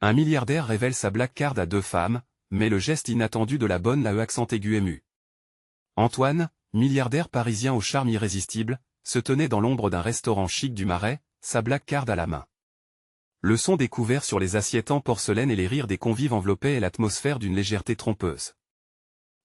Un milliardaire révèle sa black card à deux femmes, mais le geste inattendu de la bonne l'a accent aigu ému. Antoine, milliardaire parisien au charme irrésistible, se tenait dans l'ombre d'un restaurant chic du Marais, sa black card à la main. Le son des couverts sur les assiettes en porcelaine et les rires des convives enveloppaient l'atmosphère d'une légèreté trompeuse.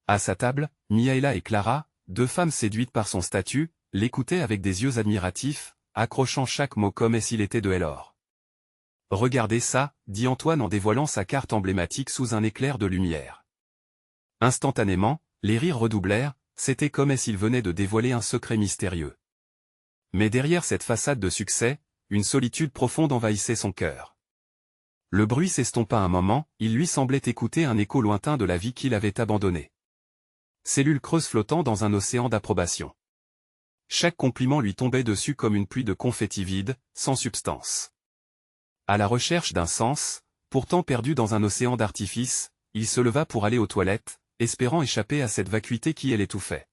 À sa table, Miaela et Clara, deux femmes séduites par son statut, l'écoutaient avec des yeux admiratifs, accrochant chaque mot comme s'il était de l'or. « Regardez ça », dit Antoine en dévoilant sa carte emblématique sous un éclair de lumière. Instantanément, les rires redoublèrent, c'était comme s'il venait de dévoiler un secret mystérieux. Mais derrière cette façade de succès, une solitude profonde envahissait son cœur. Le bruit s'estompa un moment, il lui semblait écouter un écho lointain de la vie qu'il avait abandonnée. Cellule creuse flottant dans un océan d'approbation. Chaque compliment lui tombait dessus comme une pluie de confettis vide, sans substance. À la recherche d'un sens, pourtant perdu dans un océan d'artifice, il se leva pour aller aux toilettes, espérant échapper à cette vacuité qui l'étouffait.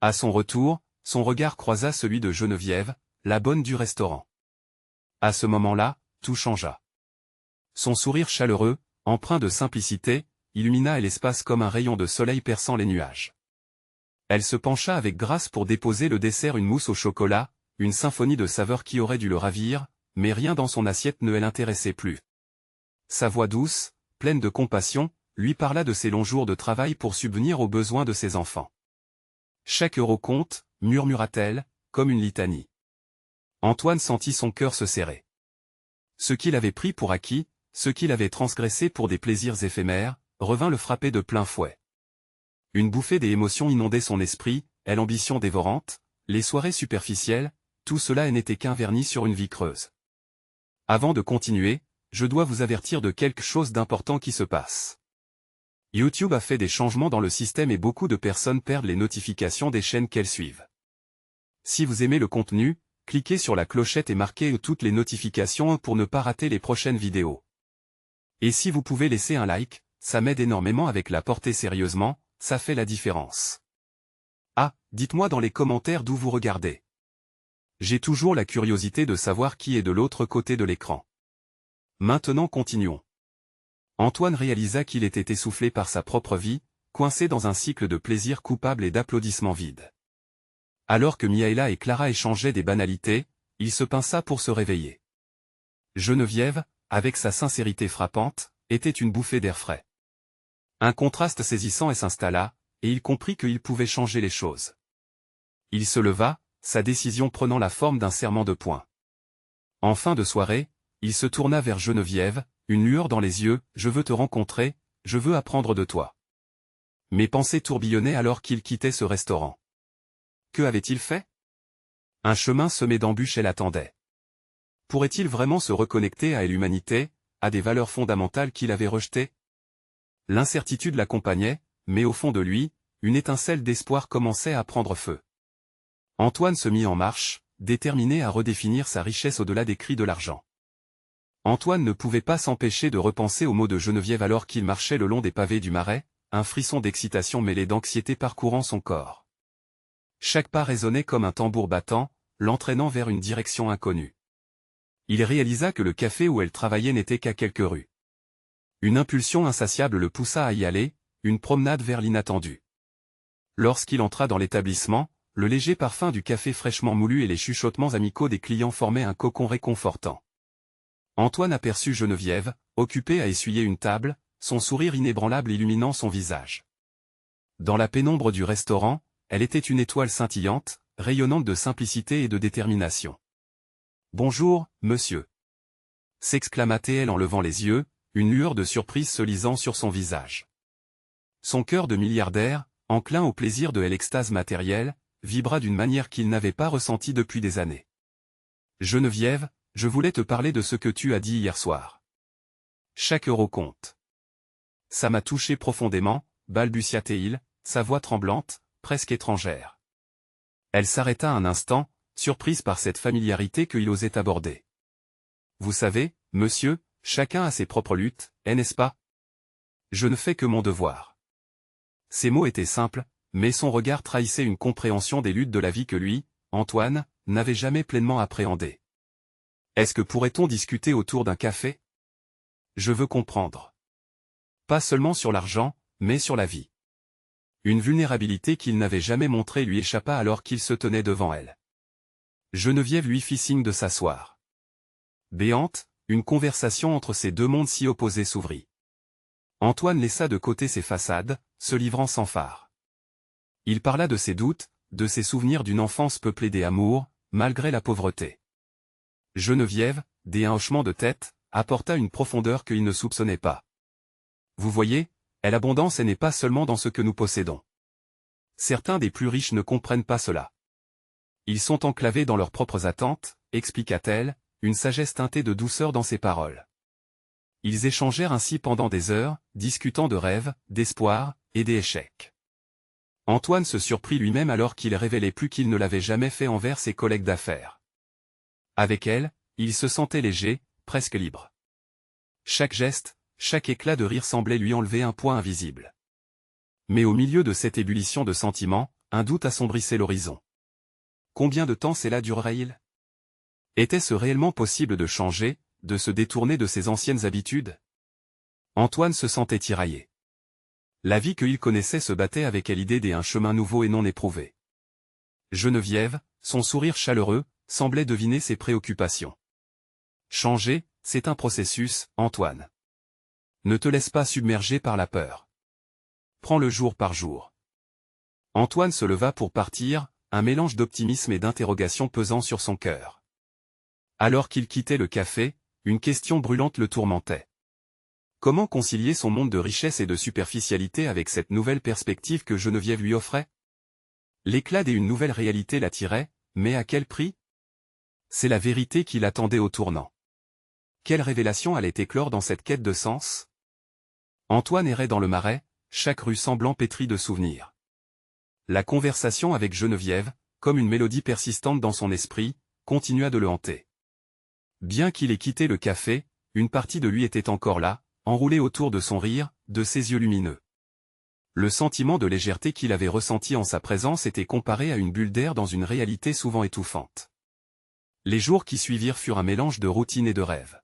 À son retour, son regard croisa celui de Geneviève, la bonne du restaurant. À ce moment-là, tout changea. Son sourire chaleureux, empreint de simplicité, illumina l'espace comme un rayon de soleil perçant les nuages. Elle se pencha avec grâce pour déposer le dessert, une mousse au chocolat, une symphonie de saveurs qui aurait dû le ravir, mais rien dans son assiette ne l'intéressait plus. Sa voix douce, pleine de compassion, lui parla de ses longs jours de travail pour subvenir aux besoins de ses enfants. Chaque euro compte, murmura-t-elle, comme une litanie. Antoine sentit son cœur se serrer. Ce qu'il avait pris pour acquis, ce qu'il avait transgressé pour des plaisirs éphémères, revint le frapper de plein fouet. Une bouffée des émotions inondait son esprit, l'ambition dévorante, les soirées superficielles, tout cela n'était qu'un vernis sur une vie creuse. Avant de continuer, je dois vous avertir de quelque chose d'important qui se passe. YouTube a fait des changements dans le système et beaucoup de personnes perdent les notifications des chaînes qu'elles suivent. Si vous aimez le contenu, cliquez sur la clochette et marquez toutes les notifications pour ne pas rater les prochaines vidéos. Et si vous pouvez laisser un like, ça m'aide énormément avec la portée sérieusement, ça fait la différence. Ah, dites-moi dans les commentaires d'où vous regardez. J'ai toujours la curiosité de savoir qui est de l'autre côté de l'écran. Maintenant continuons. Antoine réalisa qu'il était essoufflé par sa propre vie, coincé dans un cycle de plaisir coupable et d'applaudissements vides. Alors que Miaela et Clara échangeaient des banalités, il se pinça pour se réveiller. Geneviève, avec sa sincérité frappante, était une bouffée d'air frais. Un contraste saisissant s'installa, et il comprit qu'il pouvait changer les choses. Il se leva, sa décision prenant la forme d'un serment de poing. En fin de soirée, il se tourna vers Geneviève, une lueur dans les yeux, « Je veux te rencontrer, je veux apprendre de toi. » Mes pensées tourbillonnaient alors qu'il quittait ce restaurant. Que avait-il fait? Un chemin semé d'embûches l'attendait. Pourrait-il vraiment se reconnecter à l'humanité, à des valeurs fondamentales qu'il avait rejetées? L'incertitude l'accompagnait, mais au fond de lui, une étincelle d'espoir commençait à prendre feu. Antoine se mit en marche, déterminé à redéfinir sa richesse au-delà des cris de l'argent. Antoine ne pouvait pas s'empêcher de repenser aux mots de Geneviève alors qu'il marchait le long des pavés du Marais, un frisson d'excitation mêlé d'anxiété parcourant son corps. Chaque pas résonnait comme un tambour battant, l'entraînant vers une direction inconnue. Il réalisa que le café où elle travaillait n'était qu'à quelques rues. Une impulsion insatiable le poussa à y aller, une promenade vers l'inattendu. Lorsqu'il entra dans l'établissement, le léger parfum du café fraîchement moulu et les chuchotements amicaux des clients formaient un cocon réconfortant. Antoine aperçut Geneviève, occupée à essuyer une table, son sourire inébranlable illuminant son visage. Dans la pénombre du restaurant, elle était une étoile scintillante, rayonnante de simplicité et de détermination. « Bonjour, monsieur » s'exclama-t-elle en levant les yeux, une lueur de surprise se lisant sur son visage. Son cœur de milliardaire, enclin au plaisir de l'extase matérielle, vibra d'une manière qu'il n'avait pas ressentie depuis des années. « Geneviève, je voulais te parler de ce que tu as dit hier soir. Chaque euro compte. » Ça m'a touché profondément, balbutia-t-il, sa voix tremblante, presque étrangère. Elle s'arrêta un instant, surprise par cette familiarité qu'il osait aborder. « Vous savez, monsieur, chacun a ses propres luttes, n'est-ce pas? Je ne fais que mon devoir. » Ces mots étaient simples, mais son regard trahissait une compréhension des luttes de la vie que lui, Antoine, n'avait jamais pleinement appréhendées. « Est-ce que pourrait-on discuter autour d'un café? » Je veux comprendre. Pas seulement sur l'argent, mais sur la vie. Une vulnérabilité qu'il n'avait jamais montrée lui échappa alors qu'il se tenait devant elle. Geneviève lui fit signe de s'asseoir. Béante, une conversation entre ces deux mondes si opposés s'ouvrit. Antoine laissa de côté ses façades, se livrant sans phare. Il parla de ses doutes, de ses souvenirs d'une enfance peuplée d'amour, malgré la pauvreté. Geneviève, d'un hochement de tête, apporta une profondeur qu'il ne soupçonnait pas. Vous voyez, l'abondance n'est pas seulement dans ce que nous possédons. Certains des plus riches ne comprennent pas cela. Ils sont enclavés dans leurs propres attentes, expliqua-t-elle, une sagesse teintée de douceur dans ses paroles. Ils échangèrent ainsi pendant des heures, discutant de rêves, d'espoirs, et d'échecs. Antoine se surprit lui-même alors qu'il révélait plus qu'il ne l'avait jamais fait envers ses collègues d'affaires. Avec elle, il se sentait léger, presque libre. Chaque geste, chaque éclat de rire semblait lui enlever un poids invisible. Mais au milieu de cette ébullition de sentiments, un doute assombrissait l'horizon. Combien de temps cela durerait-il? Était-ce réellement possible de changer, de se détourner de ses anciennes habitudes? Antoine se sentait tiraillé. La vie qu'il connaissait se battait avec l'idée d'un chemin nouveau et non éprouvé. Geneviève, son sourire chaleureux, semblait deviner ses préoccupations. Changer, c'est un processus, Antoine. Ne te laisse pas submerger par la peur. Prends-le jour par jour. Antoine se leva pour partir, un mélange d'optimisme et d'interrogation pesant sur son cœur. Alors qu'il quittait le café, une question brûlante le tourmentait. Comment concilier son monde de richesse et de superficialité avec cette nouvelle perspective que Geneviève lui offrait? L'éclat d'une nouvelle réalité l'attirait, mais à quel prix? C'est la vérité qui l'attendait au tournant. Quelle révélation allait éclore dans cette quête de sens? Antoine errait dans le Marais, chaque rue semblant pétrie de souvenirs. La conversation avec Geneviève, comme une mélodie persistante dans son esprit, continua de le hanter. Bien qu'il ait quitté le café, une partie de lui était encore là, enroulée autour de son rire, de ses yeux lumineux. Le sentiment de légèreté qu'il avait ressenti en sa présence était comparé à une bulle d'air dans une réalité souvent étouffante. Les jours qui suivirent furent un mélange de routine et de rêve.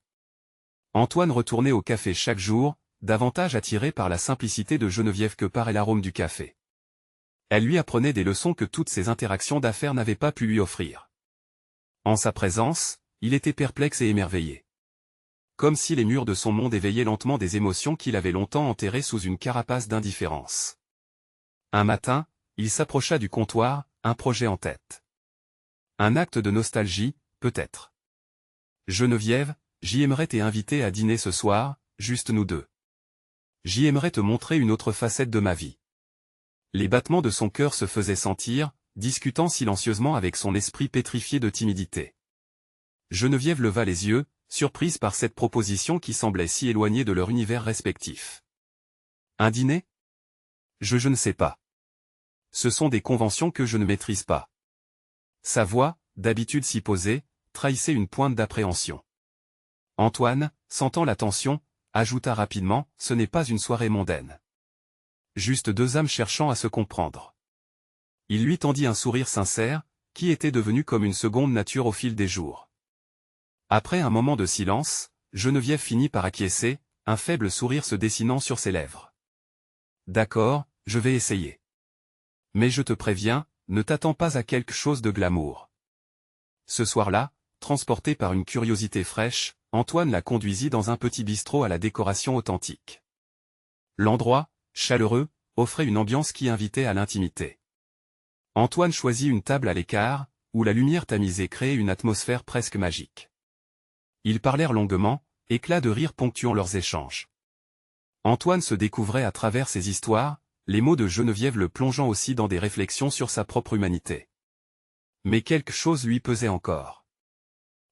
Antoine retournait au café chaque jour, davantage attiré par la simplicité de Geneviève que par l'arôme du café. Elle lui apprenait des leçons que toutes ses interactions d'affaires n'avaient pas pu lui offrir. En sa présence, il était perplexe et émerveillé. Comme si les murs de son monde éveillaient lentement des émotions qu'il avait longtemps enterrées sous une carapace d'indifférence. Un matin, il s'approcha du comptoir, un projet en tête. Un acte de nostalgie, peut-être. Geneviève, j'y aimerais t'inviter à dîner ce soir, juste nous deux. J'y aimerais te montrer une autre facette de ma vie. Les battements de son cœur se faisaient sentir, discutant silencieusement avec son esprit pétrifié de timidité. Geneviève leva les yeux, surprise par cette proposition qui semblait si éloignée de leur univers respectif. Un dîner? Je ne sais pas. Ce sont des conventions que je ne maîtrise pas. Sa voix, d'habitude si posée, trahissait une pointe d'appréhension. Antoine, sentant la tension, ajouta rapidement, ce n'est pas une soirée mondaine. Juste deux âmes cherchant à se comprendre. Il lui tendit un sourire sincère, qui était devenu comme une seconde nature au fil des jours. Après un moment de silence, Geneviève finit par acquiescer, un faible sourire se dessinant sur ses lèvres. D'accord, je vais essayer. Mais je te préviens, ne t'attends pas à quelque chose de glamour. Ce soir-là, transporté par une curiosité fraîche, Antoine la conduisit dans un petit bistrot à la décoration authentique. L'endroit, chaleureux, offrait une ambiance qui invitait à l'intimité. Antoine choisit une table à l'écart, où la lumière tamisée créait une atmosphère presque magique. Ils parlèrent longuement, éclats de rire ponctuant leurs échanges. Antoine se découvrait à travers ces histoires, les mots de Geneviève le plongeant aussi dans des réflexions sur sa propre humanité. Mais quelque chose lui pesait encore.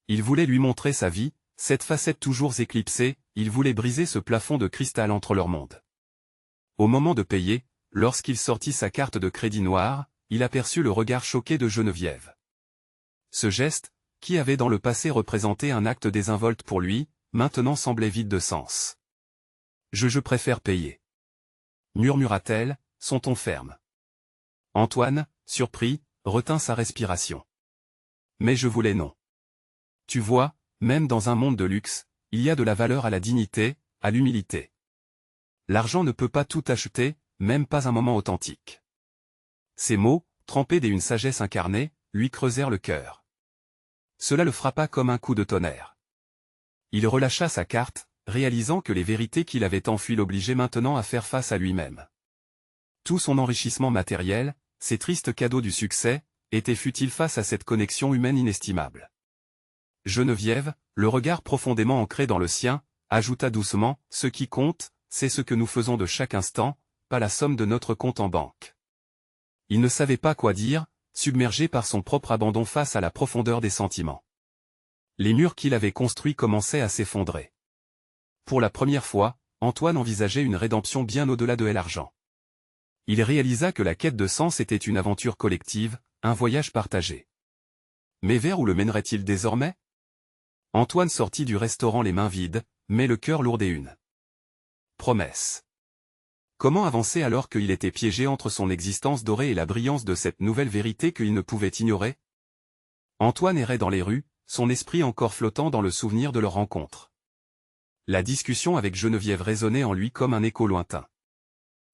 Il voulait lui montrer sa vie, cette facette toujours éclipsée, il voulait briser ce plafond de cristal entre leurs mondes. Au moment de payer, lorsqu'il sortit sa carte de crédit noire, il aperçut le regard choqué de Geneviève. Ce geste, qui avait dans le passé représenté un acte désinvolte pour lui, maintenant semblait vide de sens. Je préfère payer. Murmura-t-elle, son ton ferme. Antoine, surpris, retint sa respiration. Mais je voulais non. Tu vois, même dans un monde de luxe, il y a de la valeur à la dignité, à l'humilité. L'argent ne peut pas tout acheter, même pas un moment authentique. Ces mots, trempés d'une sagesse incarnée, lui creusèrent le cœur. Cela le frappa comme un coup de tonnerre. Il relâcha sa carte, réalisant que les vérités qu'il avait enfuies l'obligeaient maintenant à faire face à lui-même. Tout son enrichissement matériel, ses tristes cadeaux du succès, étaient futiles face à cette connexion humaine inestimable. Geneviève, le regard profondément ancré dans le sien, ajouta doucement, « Ce qui compte, c'est ce que nous faisons de chaque instant, pas la somme de notre compte en banque. » Il ne savait pas quoi dire, submergé par son propre abandon face à la profondeur des sentiments. Les murs qu'il avait construits commençaient à s'effondrer. Pour la première fois, Antoine envisageait une rédemption bien au-delà de l'argent. Il réalisa que la quête de sens était une aventure collective, un voyage partagé. Mais vers où le mènerait-il désormais? Antoine sortit du restaurant les mains vides, mais le cœur lourd d'une promesse. Comment avancer alors qu'il était piégé entre son existence dorée et la brillance de cette nouvelle vérité qu'il ne pouvait ignorer? Antoine errait dans les rues, son esprit encore flottant dans le souvenir de leur rencontre. La discussion avec Geneviève résonnait en lui comme un écho lointain.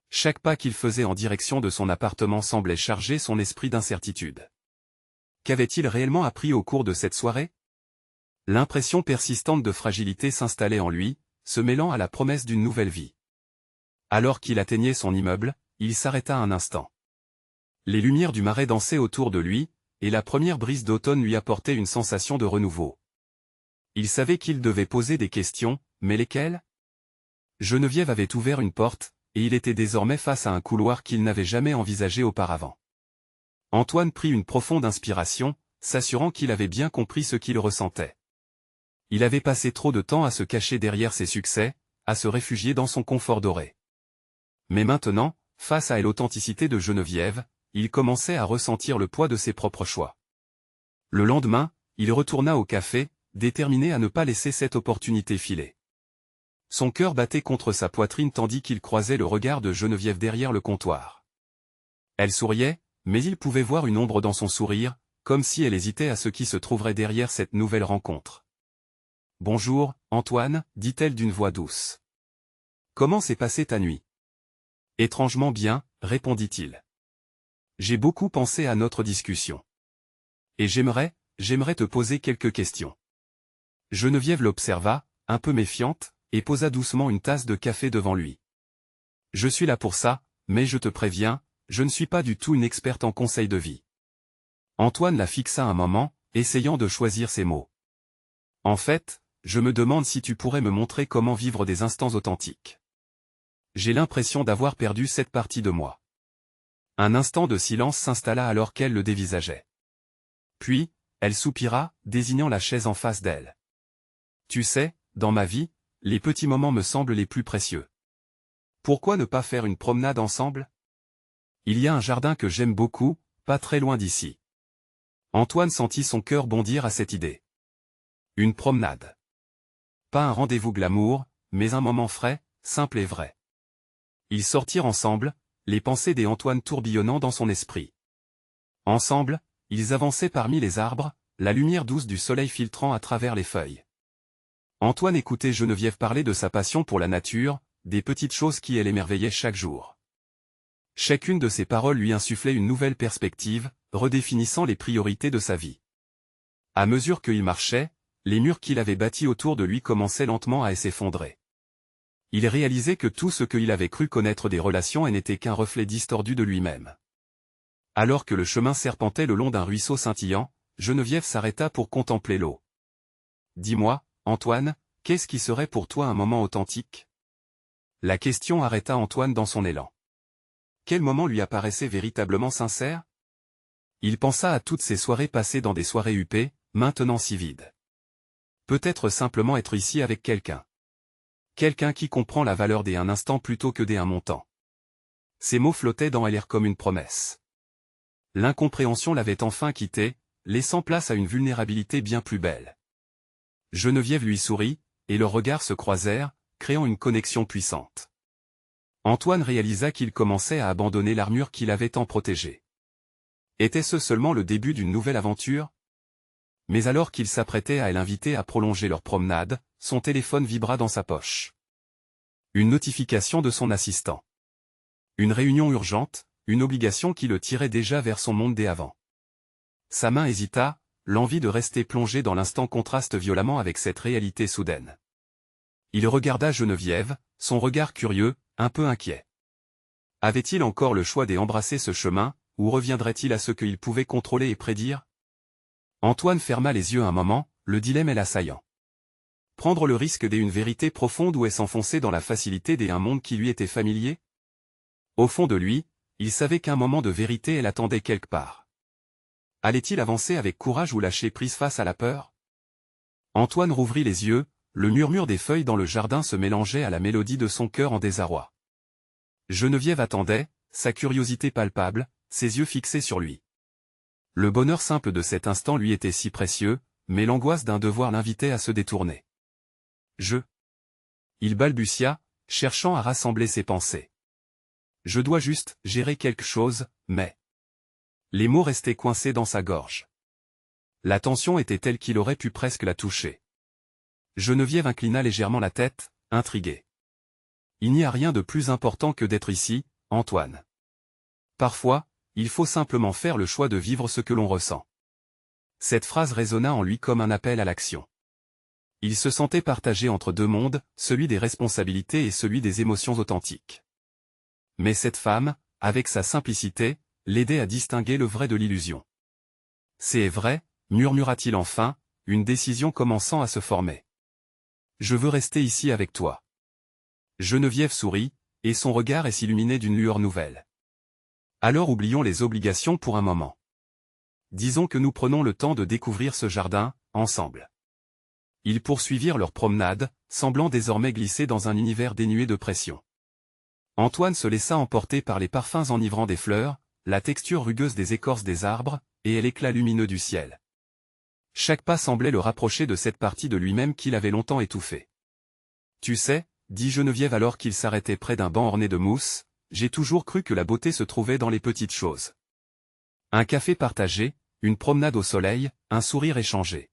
Chaque pas qu'il faisait en direction de son appartement semblait charger son esprit d'incertitude. Qu'avait-il réellement appris au cours de cette soirée? L'impression persistante de fragilité s'installait en lui, se mêlant à la promesse d'une nouvelle vie. Alors qu'il atteignait son immeuble, il s'arrêta un instant. Les lumières du marais dansaient autour de lui, et la première brise d'automne lui apportait une sensation de renouveau. Il savait qu'il devait poser des questions, mais lesquelles? Geneviève avait ouvert une porte, et il était désormais face à un couloir qu'il n'avait jamais envisagé auparavant. Antoine prit une profonde inspiration, s'assurant qu'il avait bien compris ce qu'il ressentait. Il avait passé trop de temps à se cacher derrière ses succès, à se réfugier dans son confort doré. Mais maintenant, face à l'authenticité de Geneviève, il commençait à ressentir le poids de ses propres choix. Le lendemain, il retourna au café, déterminé à ne pas laisser cette opportunité filer. Son cœur battait contre sa poitrine tandis qu'il croisait le regard de Geneviève derrière le comptoir. Elle souriait, mais il pouvait voir une ombre dans son sourire, comme si elle hésitait à ce qui se trouverait derrière cette nouvelle rencontre. « Bonjour, Antoine, dit-elle d'une voix douce. Comment s'est passée ta nuit? » Étrangement bien, répondit-il. J'ai beaucoup pensé à notre discussion. Et j'aimerais te poser quelques questions. Geneviève l'observa, un peu méfiante, et posa doucement une tasse de café devant lui. Je suis là pour ça, mais je te préviens, je ne suis pas du tout une experte en conseils de vie. Antoine la fixa un moment, essayant de choisir ses mots. En fait, je me demande si tu pourrais me montrer comment vivre des instants authentiques. J'ai l'impression d'avoir perdu cette partie de moi. Un instant de silence s'installa alors qu'elle le dévisageait. Puis, elle soupira, désignant la chaise en face d'elle. Tu sais, dans ma vie, les petits moments me semblent les plus précieux. Pourquoi ne pas faire une promenade ensemble? Il y a un jardin que j'aime beaucoup, pas très loin d'ici. Antoine sentit son cœur bondir à cette idée. Une promenade. Pas un rendez-vous glamour, mais un moment frais, simple et vrai. Ils sortirent ensemble, les pensées d'Antoine tourbillonnant dans son esprit. Ensemble, ils avançaient parmi les arbres, la lumière douce du soleil filtrant à travers les feuilles. Antoine écoutait Geneviève parler de sa passion pour la nature, des petites choses qui l'émerveillaient chaque jour. Chacune de ses paroles lui insufflait une nouvelle perspective, redéfinissant les priorités de sa vie. À mesure qu'il marchait, les murs qu'il avait bâtis autour de lui commençaient lentement à s'effondrer. Il réalisait que tout ce qu'il avait cru connaître des relations n'était qu'un reflet distordu de lui-même. Alors que le chemin serpentait le long d'un ruisseau scintillant, Geneviève s'arrêta pour contempler l'eau. « Dis-moi, Antoine, qu'est-ce qui serait pour toi un moment authentique ?» La question arrêta Antoine dans son élan. Quel moment lui apparaissait véritablement sincère? Il pensa à toutes ces soirées passées dans des soirées huppées, maintenant si vides. Peut-être simplement être ici avec quelqu'un. Quelqu'un qui comprend la valeur d'un instant plutôt que d'un montant. Ces mots flottaient dans l'air comme une promesse. L'incompréhension l'avait enfin quitté, laissant place à une vulnérabilité bien plus belle. Geneviève lui sourit, et leurs regards se croisèrent, créant une connexion puissante. Antoine réalisa qu'il commençait à abandonner l'armure qu'il avait tant protégée. Était-ce seulement le début d'une nouvelle aventure? Mais alors qu'il s'apprêtait à l'inviter à prolonger leur promenade, son téléphone vibra dans sa poche. Une notification de son assistant. Une réunion urgente, une obligation qui le tirait déjà vers son monde d'avant. Sa main hésita, l'envie de rester plongé dans l'instant contraste violemment avec cette réalité soudaine. Il regarda Geneviève, son regard curieux, un peu inquiet. Avait-il encore le choix d'embrasser ce chemin, ou reviendrait-il à ce qu'il pouvait contrôler et prédire? Antoine ferma les yeux un moment, le dilemme est l'assaillant. Prendre le risque d'une vérité profonde ou s'enfoncer dans la facilité d'un monde qui lui était familier? Au fond de lui, il savait qu'un moment de vérité l'attendait quelque part. Allait-il avancer avec courage ou lâcher prise face à la peur? Antoine rouvrit les yeux, le murmure des feuilles dans le jardin se mélangeait à la mélodie de son cœur en désarroi. Geneviève attendait, sa curiosité palpable, ses yeux fixés sur lui. Le bonheur simple de cet instant lui était si précieux, mais l'angoisse d'un devoir l'invitait à se détourner. Il balbutia, cherchant à rassembler ses pensées. Je dois juste gérer quelque chose, mais... Les mots restaient coincés dans sa gorge. La tension était telle qu'il aurait pu presque la toucher. Geneviève inclina légèrement la tête, intriguée. Il n'y a rien de plus important que d'être ici, Antoine. Parfois, il faut simplement faire le choix de vivre ce que l'on ressent. Cette phrase résonna en lui comme un appel à l'action. Il se sentait partagé entre deux mondes, celui des responsabilités et celui des émotions authentiques. Mais cette femme, avec sa simplicité, l'aidait à distinguer le vrai de l'illusion. C'est vrai, murmura-t-il enfin, une décision commençant à se former. Je veux rester ici avec toi. Geneviève sourit, et son regard s'illuminait d'une lueur nouvelle. Alors oublions les obligations pour un moment. Disons que nous prenons le temps de découvrir ce jardin, ensemble. Ils poursuivirent leur promenade, semblant désormais glisser dans un univers dénué de pression. Antoine se laissa emporter par les parfums enivrants des fleurs, la texture rugueuse des écorces des arbres, et l'éclat lumineux du ciel. Chaque pas semblait le rapprocher de cette partie de lui-même qu'il avait longtemps étouffée. Tu sais, dit Geneviève alors qu'il s'arrêtait près d'un banc orné de mousse, j'ai toujours cru que la beauté se trouvait dans les petites choses. Un café partagé, une promenade au soleil, un sourire échangé.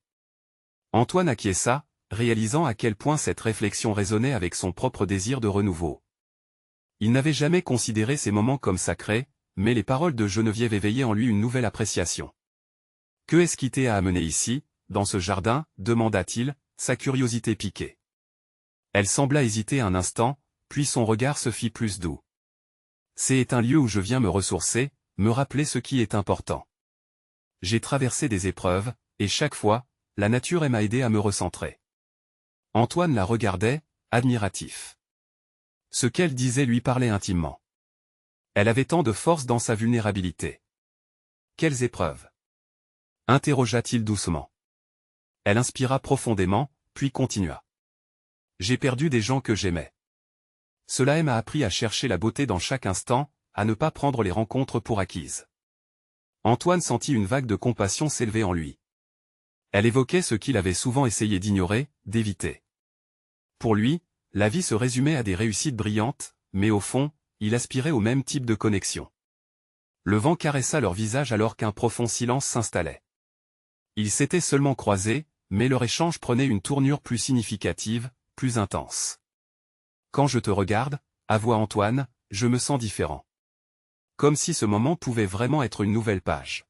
Antoine acquiesça, réalisant à quel point cette réflexion résonnait avec son propre désir de renouveau. Il n'avait jamais considéré ces moments comme sacrés, mais les paroles de Geneviève éveillaient en lui une nouvelle appréciation. Que est-ce qui t'a amené ici, dans ce jardin, demanda-t-il, sa curiosité piquée. Elle sembla hésiter un instant, puis son regard se fit plus doux. C'est un lieu où je viens me ressourcer, me rappeler ce qui est important. J'ai traversé des épreuves, et chaque fois, la nature m'a aidé à me recentrer. Antoine la regardait, admiratif. Ce qu'elle disait lui parlait intimement. Elle avait tant de force dans sa vulnérabilité. Quelles épreuves? Interrogea-t-il doucement. Elle inspira profondément, puis continua. J'ai perdu des gens que j'aimais. Cela m'a appris à chercher la beauté dans chaque instant, à ne pas prendre les rencontres pour acquises. Antoine sentit une vague de compassion s'élever en lui. Elle évoquait ce qu'il avait souvent essayé d'ignorer, d'éviter. Pour lui, la vie se résumait à des réussites brillantes, mais au fond, il aspirait au même type de connexion. Le vent caressa leur visage alors qu'un profond silence s'installait. Ils s'étaient seulement croisés, mais leur échange prenait une tournure plus significative, plus intense. Quand je te regarde, avoua Antoine, je me sens différent. Comme si ce moment pouvait vraiment être une nouvelle page.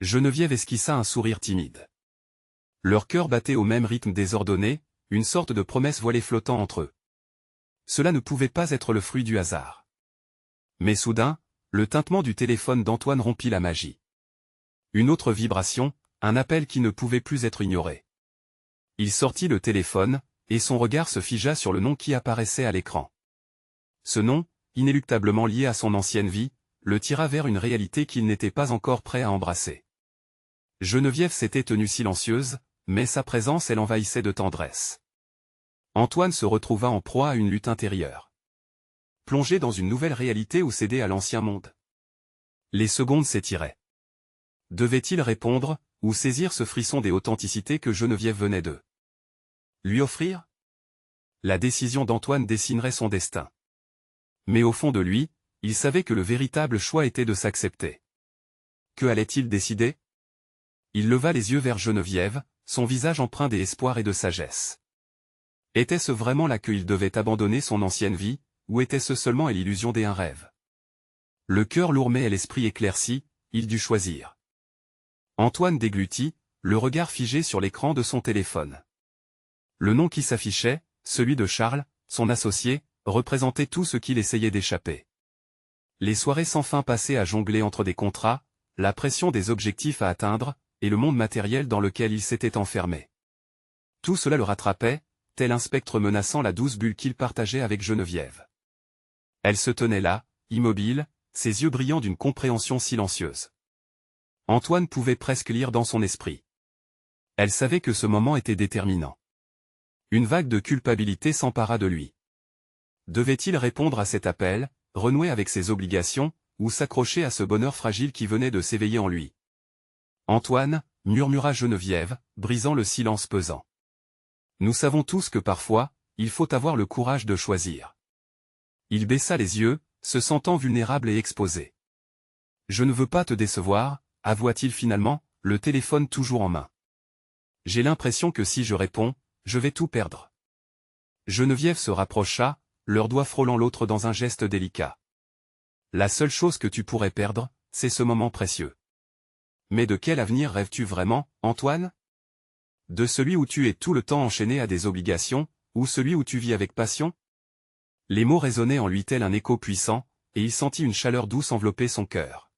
Geneviève esquissa un sourire timide. Leur cœur battait au même rythme désordonné, une sorte de promesse voilée flottant entre eux. Cela ne pouvait pas être le fruit du hasard. Mais soudain, le tintement du téléphone d'Antoine rompit la magie. Une autre vibration, un appel qui ne pouvait plus être ignoré. Il sortit le téléphone, et son regard se figea sur le nom qui apparaissait à l'écran. Ce nom, inéluctablement lié à son ancienne vie, le tira vers une réalité qu'il n'était pas encore prêt à embrasser. Geneviève s'était tenue silencieuse, mais sa présence l'envahissait de tendresse. Antoine se retrouva en proie à une lutte intérieure. Plongé dans une nouvelle réalité ou céder à l'ancien monde? Les secondes s'étiraient. Devait-il répondre, ou saisir ce frisson des authenticités que Geneviève venait de lui offrir? La décision d'Antoine dessinerait son destin. Mais au fond de lui, il savait que le véritable choix était de s'accepter. Que allait-il décider? Il leva les yeux vers Geneviève, son visage empreint d'espoir et de sagesse. Était-ce vraiment là qu'il devait abandonner son ancienne vie, ou était-ce seulement l'illusion d'un rêve? Le cœur lourd mais l'esprit éclairci, il dut choisir. Antoine déglutit, le regard figé sur l'écran de son téléphone. Le nom qui s'affichait, celui de Charles, son associé, représentait tout ce qu'il essayait d'échapper. Les soirées sans fin passées à jongler entre des contrats, la pression des objectifs à atteindre, et le monde matériel dans lequel il s'était enfermé. Tout cela le rattrapait, tel un spectre menaçant la douce bulle qu'il partageait avec Geneviève. Elle se tenait là, immobile, ses yeux brillant d'une compréhension silencieuse. Antoine pouvait presque lire dans son esprit. Elle savait que ce moment était déterminant. Une vague de culpabilité s'empara de lui. Devait-il répondre à cet appel, renouer avec ses obligations, ou s'accrocher à ce bonheur fragile qui venait de s'éveiller en lui? Antoine, murmura Geneviève, brisant le silence pesant. Nous savons tous que parfois, il faut avoir le courage de choisir. Il baissa les yeux, se sentant vulnérable et exposé. Je ne veux pas te décevoir, avoua-t-il finalement, le téléphone toujours en main. J'ai l'impression que si je réponds, je vais tout perdre. Geneviève se rapprocha, leurs doigts frôlant l'autre dans un geste délicat. La seule chose que tu pourrais perdre, c'est ce moment précieux. Mais de quel avenir rêves-tu vraiment, Antoine? De celui où tu es tout le temps enchaîné à des obligations, ou celui où tu vis avec passion? Les mots résonnaient en lui tel un écho puissant, et il sentit une chaleur douce envelopper son cœur.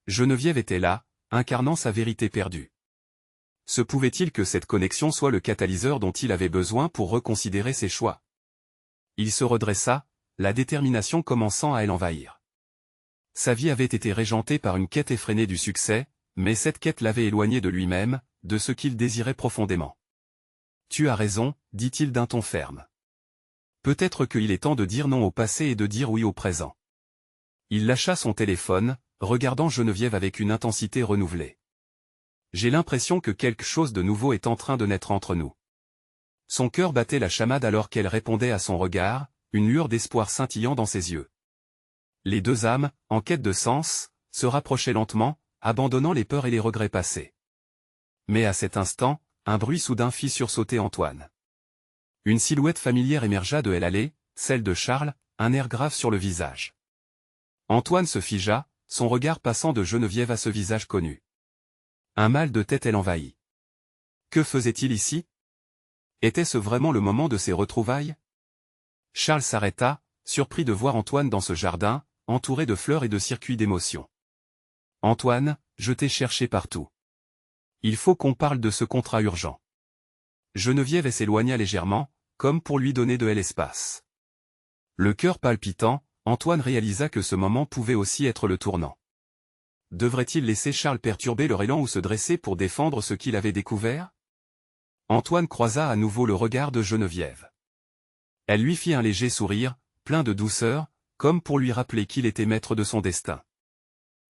Geneviève était là, incarnant sa vérité perdue. Se pouvait-il que cette connexion soit le catalyseur dont il avait besoin pour reconsidérer ses choix? Il se redressa, la détermination commençant à l'envahir. Sa vie avait été régentée par une quête effrénée du succès, mais cette quête l'avait éloigné de lui-même, de ce qu'il désirait profondément. Tu as raison, dit-il d'un ton ferme. Peut-être qu'il est temps de dire non au passé et de dire oui au présent. Il lâcha son téléphone, regardant Geneviève avec une intensité renouvelée. J'ai l'impression que quelque chose de nouveau est en train de naître entre nous. Son cœur battait la chamade alors qu'elle répondait à son regard, une lueur d'espoir scintillant dans ses yeux. Les deux âmes, en quête de sens, se rapprochaient lentement, abandonnant les peurs et les regrets passés. Mais à cet instant, un bruit soudain fit sursauter Antoine. Une silhouette familière émergea de l'allée, celle de Charles, un air grave sur le visage. Antoine se figea, son regard passant de Geneviève à ce visage connu. Un mal de tête l'envahit. Que faisait-il ici? Était-ce vraiment le moment de ces retrouvailles? Charles s'arrêta, surpris de voir Antoine dans ce jardin, entouré de fleurs et de circuits d'émotions. Antoine, je t'ai cherché partout. Il faut qu'on parle de ce contrat urgent. Geneviève s'éloigna légèrement, comme pour lui donner de l'espace. Le cœur palpitant, Antoine réalisa que ce moment pouvait aussi être le tournant. Devrait-il laisser Charles perturber leur élan ou se dresser pour défendre ce qu'il avait découvert? Antoine croisa à nouveau le regard de Geneviève. Elle lui fit un léger sourire, plein de douceur, comme pour lui rappeler qu'il était maître de son destin.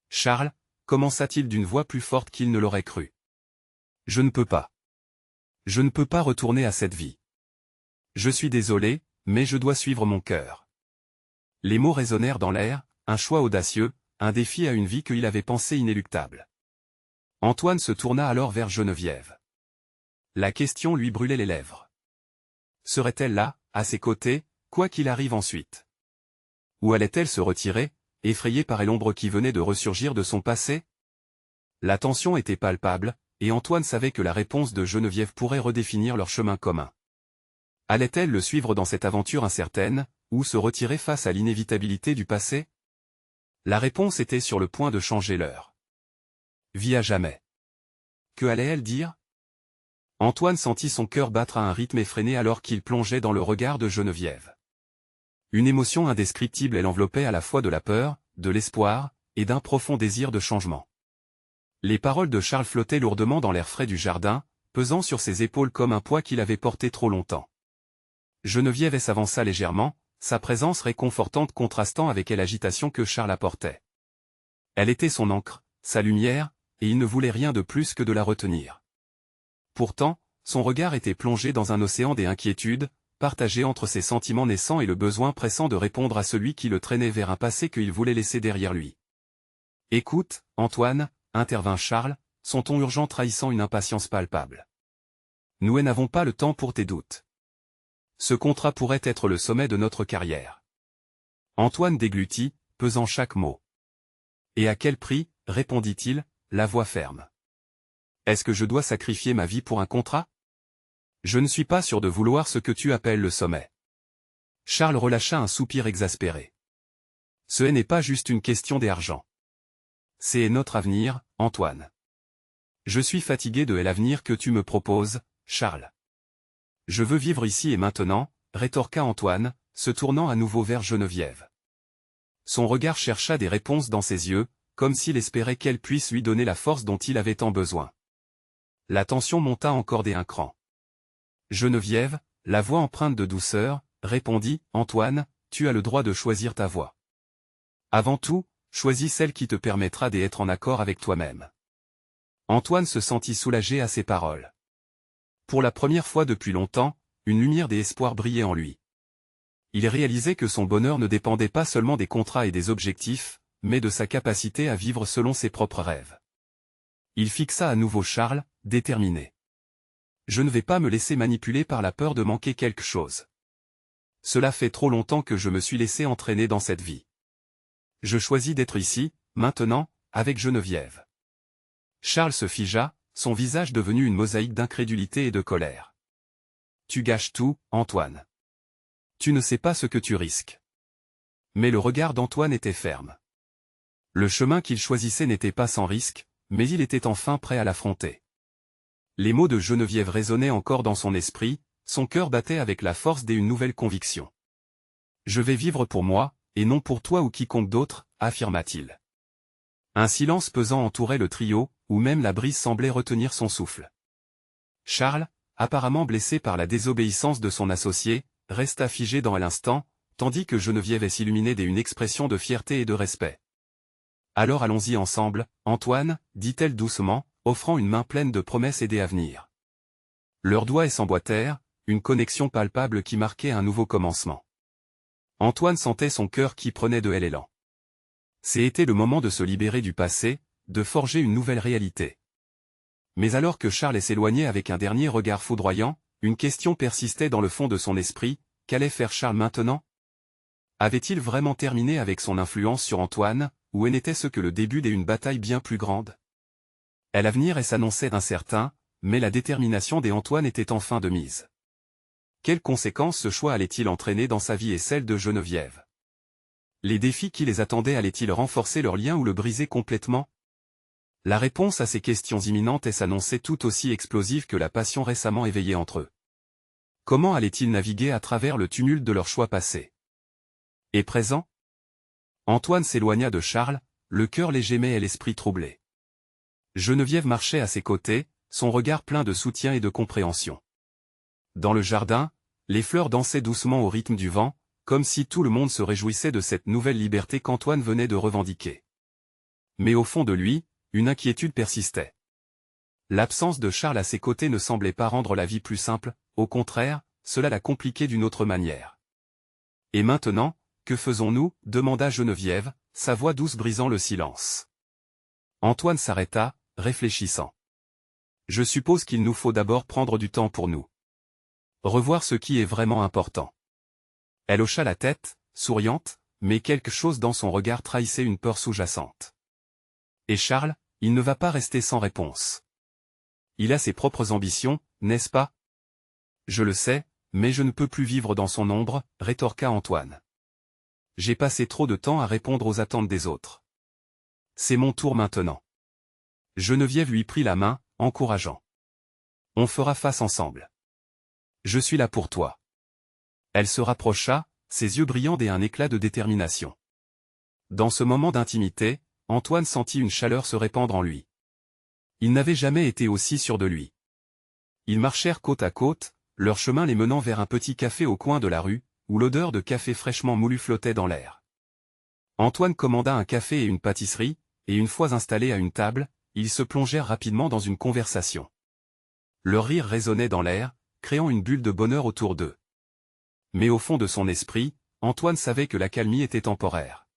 Charles, commença-t-il d'une voix plus forte qu'il ne l'aurait cru. Je ne peux pas. Je ne peux pas retourner à cette vie. Je suis désolé, mais je dois suivre mon cœur. Les mots résonnèrent dans l'air, un choix audacieux, un défi à une vie qu'il avait pensée inéluctable. Antoine se tourna alors vers Geneviève. La question lui brûlait les lèvres. Serait-elle là, à ses côtés, quoi qu'il arrive ensuite? Ou allait-elle se retirer, effrayée par l'ombre qui venait de ressurgir de son passé? La tension était palpable, et Antoine savait que la réponse de Geneviève pourrait redéfinir leur chemin commun. Allait-elle le suivre dans cette aventure incertaine, ou se retirer face à l'inévitabilité du passé? La réponse était sur le point de changer l'heure. Vie à jamais. Que allait-elle dire? Antoine sentit son cœur battre à un rythme effréné alors qu'il plongeait dans le regard de Geneviève. Une émotion indescriptible l'enveloppait à la fois de la peur, de l'espoir, et d'un profond désir de changement. Les paroles de Charles flottaient lourdement dans l'air frais du jardin, pesant sur ses épaules comme un poids qu'il avait porté trop longtemps. Geneviève s'avança légèrement, sa présence réconfortante contrastant avec l'agitation que Charles apportait. Elle était son encre, sa lumière, et il ne voulait rien de plus que de la retenir. Pourtant, son regard était plongé dans un océan des inquiétudes, partagé entre ses sentiments naissants et le besoin pressant de répondre à celui qui le traînait vers un passé qu'il voulait laisser derrière lui. « Écoute, Antoine » intervint Charles, son ton urgent trahissant une impatience palpable. « Nous n'avons pas le temps pour tes doutes. Ce contrat pourrait être le sommet de notre carrière. Antoine déglutit, pesant chaque mot. Et à quel prix, répondit-il, la voix ferme. Est-ce que je dois sacrifier ma vie pour un contrat? Je ne suis pas sûr de vouloir ce que tu appelles le sommet. Charles relâcha un soupir exaspéré. Ce n'est pas juste une question d'argent. C'est notre avenir, Antoine. Je suis fatigué de l'avenir que tu me proposes, Charles. Je veux vivre ici et maintenant, rétorqua Antoine, se tournant à nouveau vers Geneviève. Son regard chercha des réponses dans ses yeux, comme s'il espérait qu'elle puisse lui donner la force dont il avait tant besoin. La tension monta encore d'un cran. Geneviève, la voix empreinte de douceur, répondit, Antoine, tu as le droit de choisir ta voie. Avant tout, choisis celle qui te permettra d'être en accord avec toi-même. Antoine se sentit soulagé à ces paroles. Pour la première fois depuis longtemps, une lumière d'espoir brillait en lui. Il réalisait que son bonheur ne dépendait pas seulement des contrats et des objectifs, mais de sa capacité à vivre selon ses propres rêves. Il fixa à nouveau Charles, déterminé. Je ne vais pas me laisser manipuler par la peur de manquer quelque chose. Cela fait trop longtemps que je me suis laissé entraîner dans cette vie. Je choisis d'être ici, maintenant, avec Geneviève. Charles se figea, son visage devenu une mosaïque d'incrédulité et de colère. Tu gâches tout, Antoine. Tu ne sais pas ce que tu risques. Mais le regard d'Antoine était ferme. Le chemin qu'il choisissait n'était pas sans risque, mais il était enfin prêt à l'affronter. Les mots de Geneviève résonnaient encore dans son esprit, son cœur battait avec la force d'une nouvelle conviction. Je vais vivre pour moi, et non pour toi ou quiconque d'autre, affirma-t-il. Un silence pesant entourait le trio, où même la brise semblait retenir son souffle. Charles, apparemment blessé par la désobéissance de son associé, resta figé dans l'instant, tandis que Geneviève s'illuminait d'une expression de fierté et de respect. Alors allons-y ensemble, Antoine, dit-elle doucement, offrant une main pleine de promesses et d'avenirs. Leurs doigts s'emboîtèrent, une connexion palpable qui marquait un nouveau commencement. Antoine sentait son cœur qui prenait de l'élan. C'était le moment de se libérer du passé, de forger une nouvelle réalité. Mais alors que Charles s'éloignait avec un dernier regard foudroyant, une question persistait dans le fond de son esprit, qu'allait faire Charles maintenant? Avait-il vraiment terminé avec son influence sur Antoine, ou n'était-ce que le début d'une bataille bien plus grande? L'avenir s'annonçait incertain, mais la détermination d'Antoine était enfin de mise. Quelles conséquences ce choix allait-il entraîner dans sa vie et celle de Geneviève? Les défis qui les attendaient allaient-ils renforcer leur lien ou le briser complètement? La réponse à ces questions imminentes s'annonçait tout aussi explosive que la passion récemment éveillée entre eux. Comment allaient-ils naviguer à travers le tumulte de leur choix passé? Et présent? Antoine s'éloigna de Charles, le cœur léger mais l'esprit troublé. Geneviève marchait à ses côtés, son regard plein de soutien et de compréhension. Dans le jardin, les fleurs dansaient doucement au rythme du vent, comme si tout le monde se réjouissait de cette nouvelle liberté qu'Antoine venait de revendiquer. Mais au fond de lui, une inquiétude persistait. L'absence de Charles à ses côtés ne semblait pas rendre la vie plus simple, au contraire, cela la compliquait d'une autre manière. Et maintenant, que faisons-nous? Demanda Geneviève, sa voix douce brisant le silence. Antoine s'arrêta, réfléchissant. Je suppose qu'il nous faut d'abord prendre du temps pour nous. Revoir ce qui est vraiment important. Elle hocha la tête, souriante, mais quelque chose dans son regard trahissait une peur sous-jacente. Et Charles, il ne va pas rester sans réponse. Il a ses propres ambitions, n'est-ce pas? Je le sais, mais je ne peux plus vivre dans son ombre, rétorqua Antoine. J'ai passé trop de temps à répondre aux attentes des autres. C'est mon tour maintenant. Geneviève lui prit la main, encourageant. On fera face ensemble. Je suis là pour toi. Elle se rapprocha, ses yeux brillants d'un éclat de détermination. Dans ce moment d'intimité, Antoine sentit une chaleur se répandre en lui. Il n'avait jamais été aussi sûr de lui. Ils marchèrent côte à côte, leur chemin les menant vers un petit café au coin de la rue, où l'odeur de café fraîchement moulu flottait dans l'air. Antoine commanda un café et une pâtisserie, et une fois installés à une table, ils se plongèrent rapidement dans une conversation. Leur rire résonnait dans l'air, créant une bulle de bonheur autour d'eux. Mais au fond de son esprit, Antoine savait que l'accalmie était temporaire.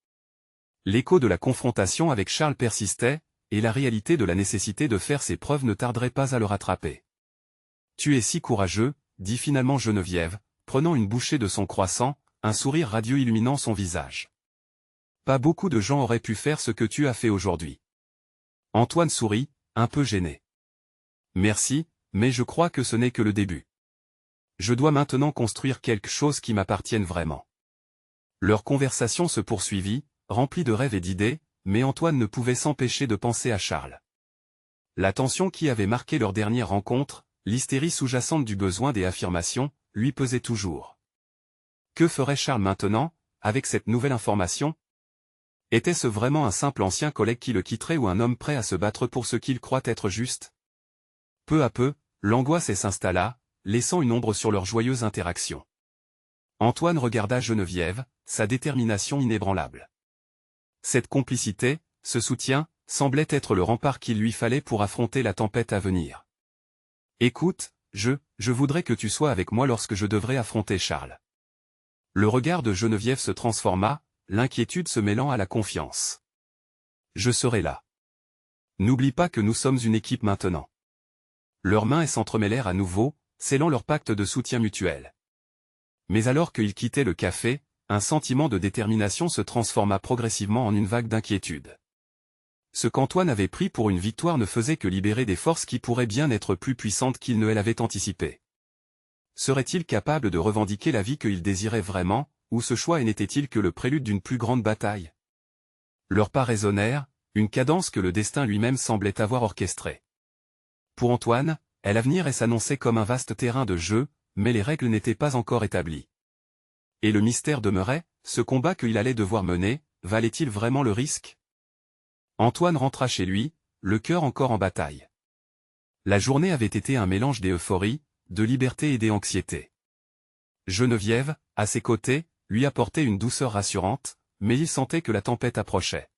L'écho de la confrontation avec Charles persistait, et la réalité de la nécessité de faire ses preuves ne tarderait pas à le rattraper. Tu es si courageux, dit finalement Geneviève, prenant une bouchée de son croissant, un sourire radieux illuminant son visage. Pas beaucoup de gens auraient pu faire ce que tu as fait aujourd'hui. Antoine sourit, un peu gêné. Merci, mais je crois que ce n'est que le début. Je dois maintenant construire quelque chose qui m'appartienne vraiment. Leur conversation se poursuivit, remplie de rêves et d'idées, mais Antoine ne pouvait s'empêcher de penser à Charles. La tension qui avait marqué leur dernière rencontre, l'hystérie sous-jacente du besoin des affirmations, lui pesait toujours. Que ferait Charles maintenant, avec cette nouvelle information? Était-ce vraiment un simple ancien collègue qui le quitterait ou un homme prêt à se battre pour ce qu'il croit être juste? Peu à peu, l'angoisse s'installa, laissant une ombre sur leur joyeuse interaction. Antoine regarda Geneviève, sa détermination inébranlable. Cette complicité, ce soutien, semblait être le rempart qu'il lui fallait pour affronter la tempête à venir. Écoute, je voudrais que tu sois avec moi lorsque je devrais affronter Charles. Le regard de Geneviève se transforma, l'inquiétude se mêlant à la confiance. Je serai là. N'oublie pas que nous sommes une équipe maintenant. Leurs mains s'entremêlèrent à nouveau, scellant leur pacte de soutien mutuel. Mais alors qu'ils quittaient le café, un sentiment de détermination se transforma progressivement en une vague d'inquiétude. Ce qu'Antoine avait pris pour une victoire ne faisait que libérer des forces qui pourraient bien être plus puissantes qu'il ne l'avait anticipé. Serait-il capable de revendiquer la vie qu'il désirait vraiment, ou ce choix n'était-il que le prélude d'une plus grande bataille? Leurs pas résonnèrent, une cadence que le destin lui-même semblait avoir orchestrée. Pour Antoine, l'avenir s'annonçait comme un vaste terrain de jeu, mais les règles n'étaient pas encore établies. Et le mystère demeurait, ce combat qu'il allait devoir mener, valait-il vraiment le risque? Antoine rentra chez lui, le cœur encore en bataille. La journée avait été un mélange d'euphorie, de liberté et d'anxiété. Geneviève, à ses côtés, lui apportait une douceur rassurante, mais il sentait que la tempête approchait.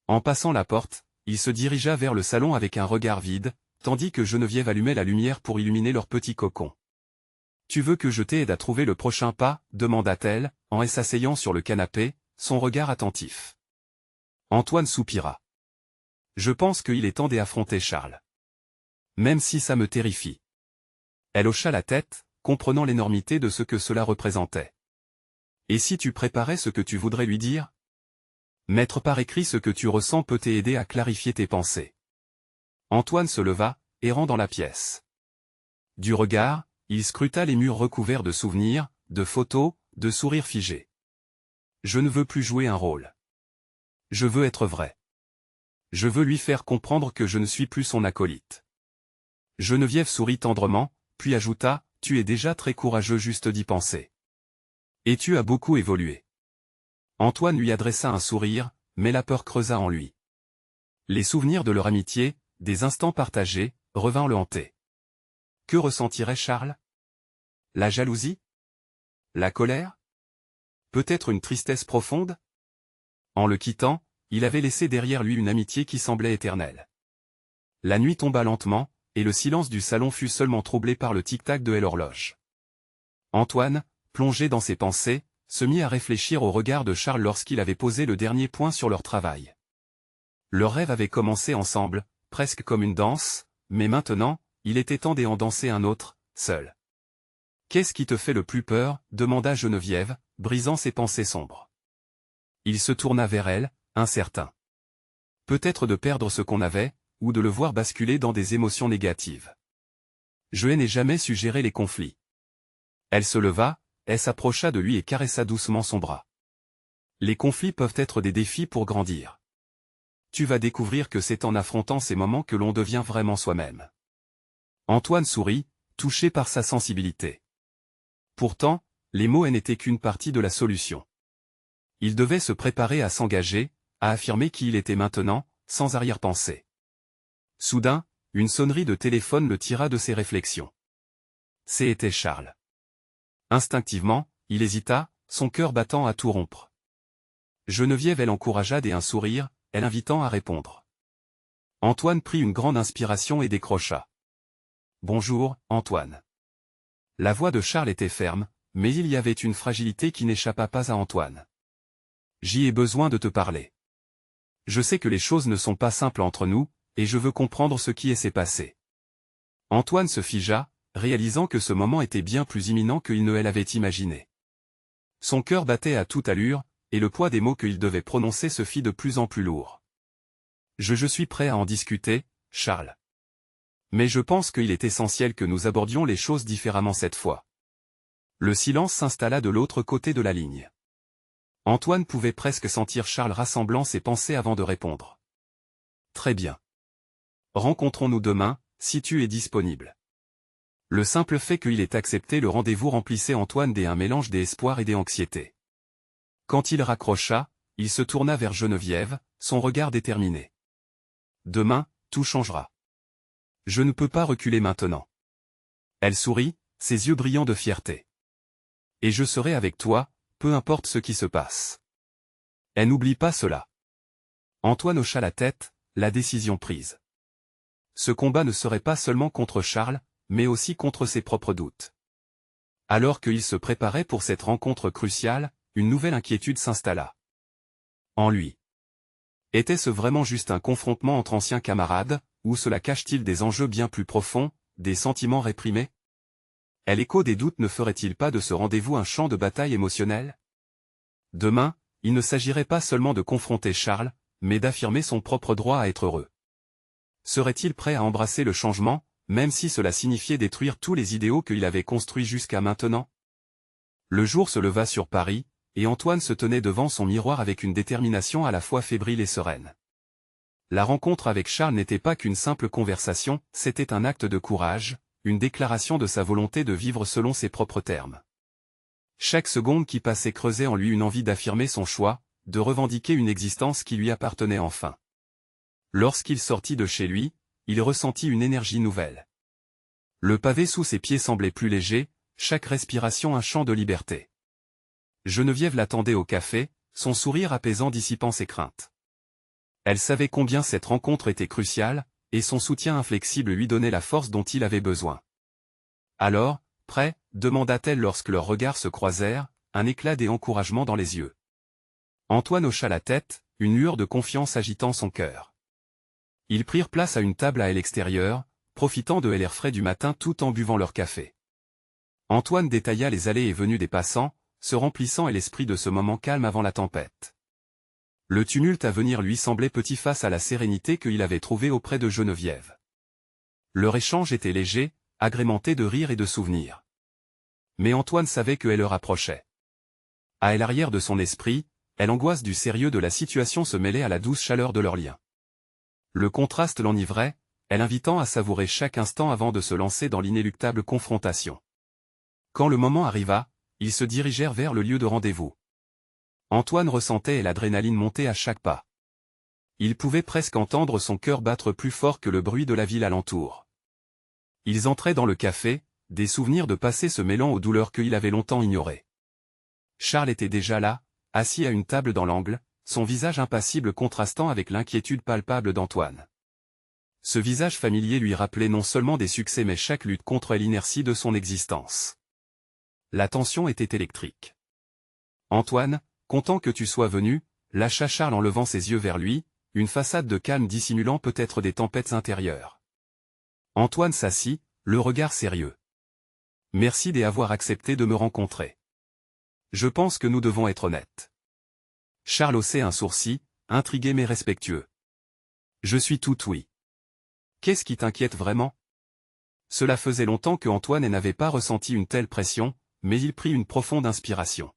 En passant la porte, il se dirigea vers le salon avec un regard vide, tandis que Geneviève allumait la lumière pour illuminer leur petit cocon. « Tu veux que je t'aide à trouver le prochain pas ?» demanda-t-elle, en s'asseyant sur le canapé, son regard attentif. Antoine soupira. « Je pense qu'il est temps d'affronter Charles. Même si ça me terrifie. » Elle hocha la tête, comprenant l'énormité de ce que cela représentait. « Et si tu préparais ce que tu voudrais lui dire? Mettre par écrit ce que tu ressens peut t'aider à clarifier tes pensées. » Antoine se leva, errant dans la pièce. Du regard, il scruta les murs recouverts de souvenirs, de photos, de sourires figés. « Je ne veux plus jouer un rôle. Je veux être vrai. Je veux lui faire comprendre que je ne suis plus son acolyte. » Geneviève sourit tendrement, puis ajouta, « Tu es déjà très courageux juste d'y penser. Et tu as beaucoup évolué. » Antoine lui adressa un sourire, mais la peur creusa en lui. Les souvenirs de leur amitié, des instants partagés, revinrent le hanter. Que ressentirait Charles? La jalousie? La colère? Peut-être une tristesse profonde? En le quittant, il avait laissé derrière lui une amitié qui semblait éternelle. La nuit tomba lentement, et le silence du salon fut seulement troublé par le tic-tac de l'horloge. Antoine, plongé dans ses pensées, se mit à réfléchir au regard de Charles lorsqu'il avait posé le dernier point sur leur travail. Leur rêve avait commencé ensemble, presque comme une danse, mais maintenant, il était temps d'en danser un autre, seul. « Qu'est-ce qui te fait le plus peur ?» demanda Geneviève, brisant ses pensées sombres. Il se tourna vers elle, incertain. Peut-être de perdre ce qu'on avait, ou de le voir basculer dans des émotions négatives. Je n'ai jamais su gérer les conflits. Elle se leva, elle s'approcha de lui et caressa doucement son bras. Les conflits peuvent être des défis pour grandir. Tu vas découvrir que c'est en affrontant ces moments que l'on devient vraiment soi-même. Antoine sourit, touché par sa sensibilité. Pourtant, les mots n'étaient qu'une partie de la solution. Il devait se préparer à s'engager, à affirmer qui il était maintenant, sans arrière-pensée. Soudain, une sonnerie de téléphone le tira de ses réflexions. C'était Charles. Instinctivement, il hésita, son cœur battant à tout rompre. Geneviève l'encouragea d'un sourire, l'invitant à répondre. Antoine prit une grande inspiration et décrocha. « Bonjour, Antoine. » La voix de Charles était ferme, mais il y avait une fragilité qui n'échappa pas à Antoine. « J'y ai besoin de te parler. Je sais que les choses ne sont pas simples entre nous, et je veux comprendre ce qui s'est passé. » Antoine se figea, réalisant que ce moment était bien plus imminent qu'il ne l'avait imaginé. Son cœur battait à toute allure, et le poids des mots qu'il devait prononcer se fit de plus en plus lourd. Je suis prêt à en discuter, Charles. Mais je pense qu'il est essentiel que nous abordions les choses différemment cette fois. Le silence s'installa de l'autre côté de la ligne. Antoine pouvait presque sentir Charles rassemblant ses pensées avant de répondre. Très bien. Rencontrons-nous demain, si tu es disponible. Le simple fait qu'il ait accepté le rendez-vous remplissait Antoine d'un mélange d'espoir et d'anxiété. Quand il raccrocha, il se tourna vers Geneviève, son regard déterminé. Demain, tout changera. Je ne peux pas reculer maintenant. Elle sourit, ses yeux brillants de fierté. Et je serai avec toi, peu importe ce qui se passe. Elle n'oublie pas cela. Antoine hocha la tête, la décision prise. Ce combat ne serait pas seulement contre Charles, mais aussi contre ses propres doutes. Alors qu'il se préparait pour cette rencontre cruciale, une nouvelle inquiétude s'installa. En lui. Était-ce vraiment juste un confrontement entre anciens camarades, ou cela cache-t-il des enjeux bien plus profonds, des sentiments réprimés? L'écho des doutes ne ferait-il pas de ce rendez-vous un champ de bataille émotionnel? Demain, il ne s'agirait pas seulement de confronter Charles, mais d'affirmer son propre droit à être heureux. Serait-il prêt à embrasser le changement, même si cela signifiait détruire tous les idéaux qu'il avait construits jusqu'à maintenant? Le jour se leva sur Paris, et Antoine se tenait devant son miroir avec une détermination à la fois fébrile et sereine. La rencontre avec Charles n'était pas qu'une simple conversation, c'était un acte de courage, une déclaration de sa volonté de vivre selon ses propres termes. Chaque seconde qui passait creusait en lui une envie d'affirmer son choix, de revendiquer une existence qui lui appartenait enfin. Lorsqu'il sortit de chez lui, il ressentit une énergie nouvelle. Le pavé sous ses pieds semblait plus léger, chaque respiration un chant de liberté. Geneviève l'attendait au café, son sourire apaisant dissipant ses craintes. Elle savait combien cette rencontre était cruciale, et son soutien inflexible lui donnait la force dont il avait besoin. Alors, prêt, demanda-t-elle lorsque leurs regards se croisèrent, un éclat d'encouragement dans les yeux. Antoine hocha la tête, une lueur de confiance agitant son cœur. Ils prirent place à une table à l'extérieur, profitant de l'air frais du matin tout en buvant leur café. Antoine détailla les allées et venues des passants, se remplissant l'esprit de ce moment calme avant la tempête. Le tumulte à venir lui semblait petit face à la sérénité qu'il avait trouvée auprès de Geneviève. Leur échange était léger, agrémenté de rires et de souvenirs. Mais Antoine savait qu'elle le rapprochait. À l'arrière de son esprit, l'angoisse du sérieux de la situation se mêlait à la douce chaleur de leur lien. Le contraste l'enivrait, l'invitant à savourer chaque instant avant de se lancer dans l'inéluctable confrontation. Quand le moment arriva, ils se dirigèrent vers le lieu de rendez-vous. Antoine ressentait l'adrénaline monter à chaque pas. Il pouvait presque entendre son cœur battre plus fort que le bruit de la ville alentour. Ils entraient dans le café, des souvenirs de passé se mêlant aux douleurs qu'il avait longtemps ignorées. Charles était déjà là, assis à une table dans l'angle, son visage impassible contrastant avec l'inquiétude palpable d'Antoine. Ce visage familier lui rappelait non seulement des succès mais chaque lutte contre l'inertie de son existence. La tension était électrique. Antoine, content que tu sois venu, lâcha Charles en levant ses yeux vers lui, une façade de calme dissimulant peut-être des tempêtes intérieures. Antoine s'assit, le regard sérieux. Merci d'avoir accepté de me rencontrer. Je pense que nous devons être honnêtes. Charles haussait un sourcil, intrigué mais respectueux. Je suis tout oui. Qu'est-ce qui t'inquiète vraiment? Cela faisait longtemps que Antoine n'avait pas ressenti une telle pression, mais il prit une profonde inspiration.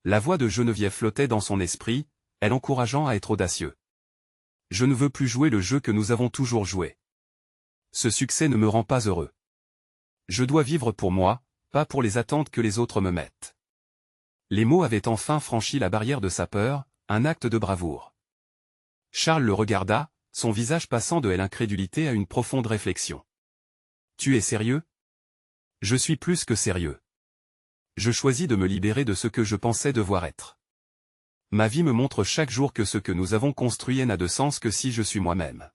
La voix de Geneviève flottait dans son esprit, l'encourageant à être audacieux. Je ne veux plus jouer le jeu que nous avons toujours joué. Ce succès ne me rend pas heureux. Je dois vivre pour moi, pas pour les attentes que les autres me mettent. Les mots avaient enfin franchi la barrière de sa peur, un acte de bravoure. Charles le regarda, son visage passant de l'incrédulité à une profonde réflexion. Tu es sérieux? Je suis plus que sérieux. Je choisis de me libérer de ce que je pensais devoir être. Ma vie me montre chaque jour que ce que nous avons construit n'a de sens que si je suis moi-même.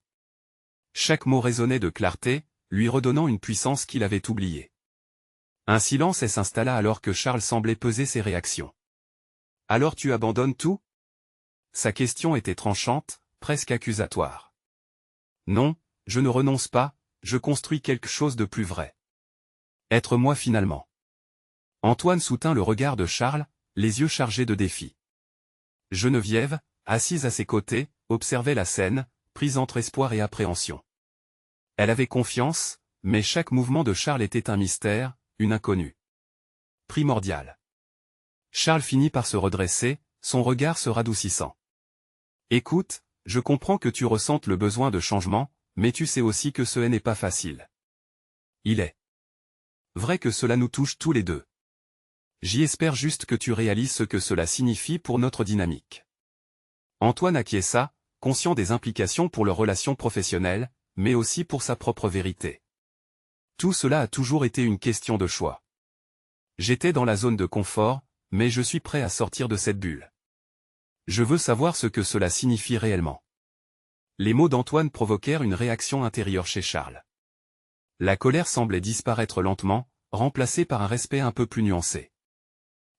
Chaque mot résonnait de clarté, lui redonnant une puissance qu'il avait oubliée. Un silence s'installa alors que Charles semblait peser ses réactions. Alors tu abandonnes tout? Sa question était tranchante, presque accusatoire. Non, je ne renonce pas, je construis quelque chose de plus vrai. Être moi finalement. Antoine soutint le regard de Charles, les yeux chargés de défi. Geneviève, assise à ses côtés, observait la scène, prise entre espoir et appréhension. Elle avait confiance, mais chaque mouvement de Charles était un mystère, une inconnue. Primordial. Charles finit par se redresser, son regard se radoucissant. Écoute, je comprends que tu ressentes le besoin de changement, mais tu sais aussi que ce n'est pas facile. Il est vrai que cela nous touche tous les deux. J'y espère juste que tu réalises ce que cela signifie pour notre dynamique. Antoine acquiesça, conscient des implications pour leur relation professionnelle, mais aussi pour sa propre vérité. Tout cela a toujours été une question de choix. J'étais dans la zone de confort, mais je suis prêt à sortir de cette bulle. Je veux savoir ce que cela signifie réellement. Les mots d'Antoine provoquèrent une réaction intérieure chez Charles. La colère semblait disparaître lentement, remplacée par un respect un peu plus nuancé.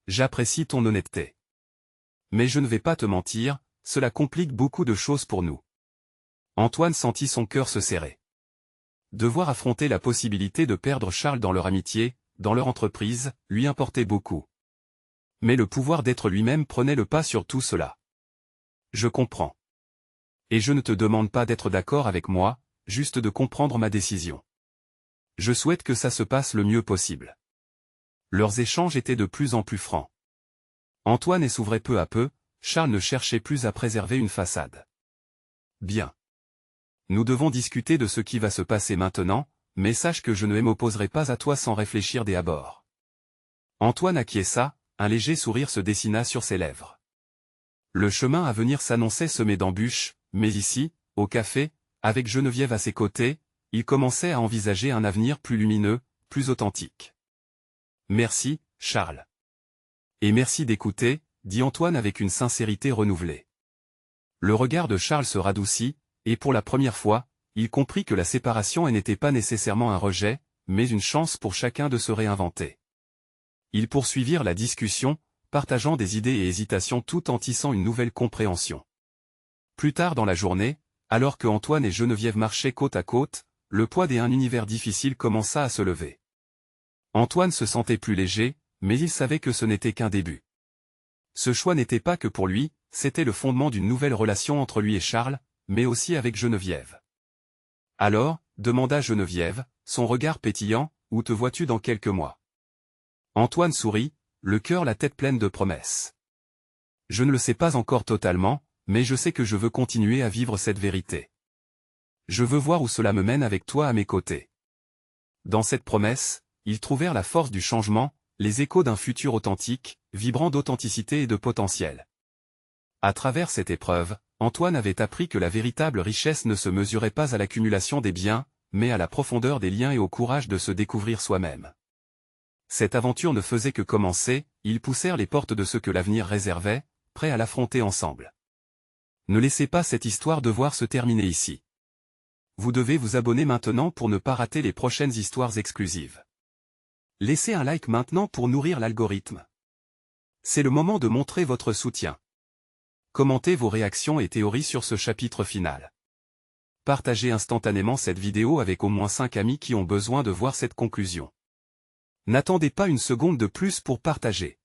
J'apprécie ton honnêteté. Mais je ne vais pas te mentir, cela complique beaucoup de choses pour nous. Antoine sentit son cœur se serrer. Devoir affronter la possibilité de perdre Charles dans leur amitié, dans leur entreprise, lui importait beaucoup. Mais le pouvoir d'être lui-même prenait le pas sur tout cela. Je comprends. Et je ne te demande pas d'être d'accord avec moi, juste de comprendre ma décision. Je souhaite que ça se passe le mieux possible. Leurs échanges étaient de plus en plus francs. Antoine s'ouvrait peu à peu, Charles ne cherchait plus à préserver une façade. Bien. Nous devons discuter de ce qui va se passer maintenant, mais sache que je ne m'opposerai pas à toi sans réfléchir dès abord. Antoine acquiesça, un léger sourire se dessina sur ses lèvres. Le chemin à venir s'annonçait semé d'embûches, mais ici, au café, avec Geneviève à ses côtés, il commençait à envisager un avenir plus lumineux, plus authentique. Merci, Charles. Et merci d'écouter, dit Antoine avec une sincérité renouvelée. Le regard de Charles se radoucit, et pour la première fois, il comprit que la séparation n'était pas nécessairement un rejet, mais une chance pour chacun de se réinventer. Ils poursuivirent la discussion, partageant des idées et hésitations tout en tissant une nouvelle compréhension. Plus tard dans la journée, alors que Antoine et Geneviève marchaient côte à côte, le poids d'un univers difficile commença à se lever. Antoine se sentait plus léger, mais il savait que ce n'était qu'un début. Ce choix n'était pas que pour lui, c'était le fondement d'une nouvelle relation entre lui et Charles, mais aussi avec Geneviève. Alors, demanda Geneviève, son regard pétillant, où te vois-tu dans quelques mois? Antoine sourit, le cœur la tête pleine de promesses. Je ne le sais pas encore totalement, mais je sais que je veux continuer à vivre cette vérité. Je veux voir où cela me mène avec toi à mes côtés. Dans cette promesse, ils trouvèrent la force du changement, les échos d'un futur authentique, vibrant d'authenticité et de potentiel. À travers cette épreuve, Antoine avait appris que la véritable richesse ne se mesurait pas à l'accumulation des biens, mais à la profondeur des liens et au courage de se découvrir soi-même. Cette aventure ne faisait que commencer, ils poussèrent les portes de ce que l'avenir réservait, prêts à l'affronter ensemble. Ne laissez pas cette histoire devoir se terminer ici. Vous devez vous abonner maintenant pour ne pas rater les prochaines histoires exclusives. Laissez un like maintenant pour nourrir l'algorithme. C'est le moment de montrer votre soutien. Commentez vos réactions et théories sur ce chapitre final. Partagez instantanément cette vidéo avec au moins 5 amis qui ont besoin de voir cette conclusion. N'attendez pas une seconde de plus pour partager.